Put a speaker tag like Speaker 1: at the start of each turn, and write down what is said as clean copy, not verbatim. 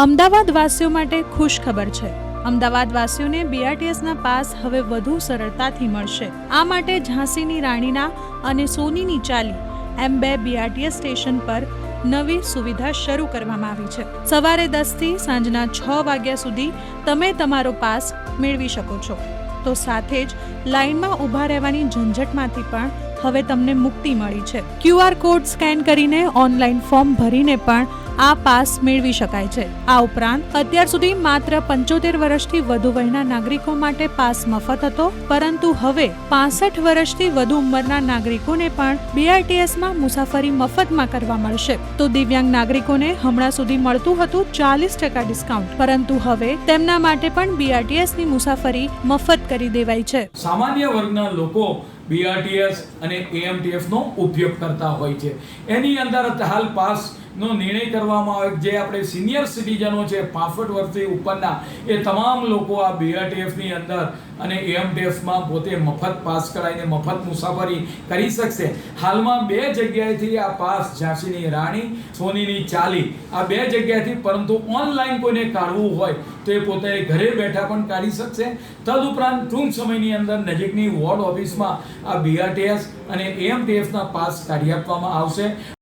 Speaker 1: અમદાવાદ વાસીઓ માટે ખુશ ખબર છે। અમદાવાદ વાસીઓને બીઆરટીએસના પાસ હવે વધુ સરળતાથી મળશે। આ માટે ઝાંસીની રાણીના અને સોનીની ચાલી એમ 2 બીઆરટીએસ સ્ટેશન પર નવી સુવિધા શરૂ કરવામાં આવી છે। સવારે 10 થી સાંજના 6 વાગ્યા સુધી તમે તમારો પાસ મેળવી શકો છો। તો સાથે જ લાઇનમાં ઊભા રહેવાની ઝંઝટમાંથી પણ હવે તમને મુક્તિ મળી છે। ક્યુઆર કોડ સ્કેન કરીને ઓનલાઈન ફોર્મ ભરીને પણ આ પાસ મેળવી શકાય છે। આ ઉપરાંત અત્યાર સુધી માત્ર 75 વર્ષથી વધુ વયના નાગરિકો માટે પાસ મફત હતો, પરંતુ હવે 65 વર્ષથી વધુ ઉંમરના નાગરિકોને પણ બીઆરટીએસમાં મુસાફરી મફતમાં કરવા મળશે। તો દિવ્યાંગ નાગરિકોને હમણાં સુધી મળતું હતું 40% ડિસ્કાઉન્ટ, પરંતુ હવે તેમના માટે પણ બીઆરટીએસની મુસાફરી મફત કરી દેવાઈ છે।
Speaker 2: સામાન્ય વર્ગના લોકો બીઆરટીએસ અને એએમટીએસ નો ઉપયોગ કરતા હોય છે। એની અંદર હાલ પાસ નો નિર્ણય કરવામાં આવે જે આપણે સિનિયર સિટીઝનો છે 65 વર્ષથી ઉપરના એ તમામ લોકો આ બીઆરટીએસ ની અંદર અને એએમટીએસ માં પોતે મફત પાસ કરાવીને મફત મુસાફરી કરી શકશે। હાલમાં 2 જગ્યાએથી આ પાસ ઝાંસીની રાણી, સોનીની ચાલી આ 2 જગ્યાએથી, પરંતુ ઓનલાઈન કોઈને કાઢવું હોય તો એ પોતે ઘરે બેઠા પણ કાઢી શકશે। તદુપરાંત ટૂંક સમયની અંદર નજીકની વોર્ડ ઓફિસમાં આ બીઆરટીએસ અને એએમટીએસ ના પાસ કાઢી આપવામાં આવશે।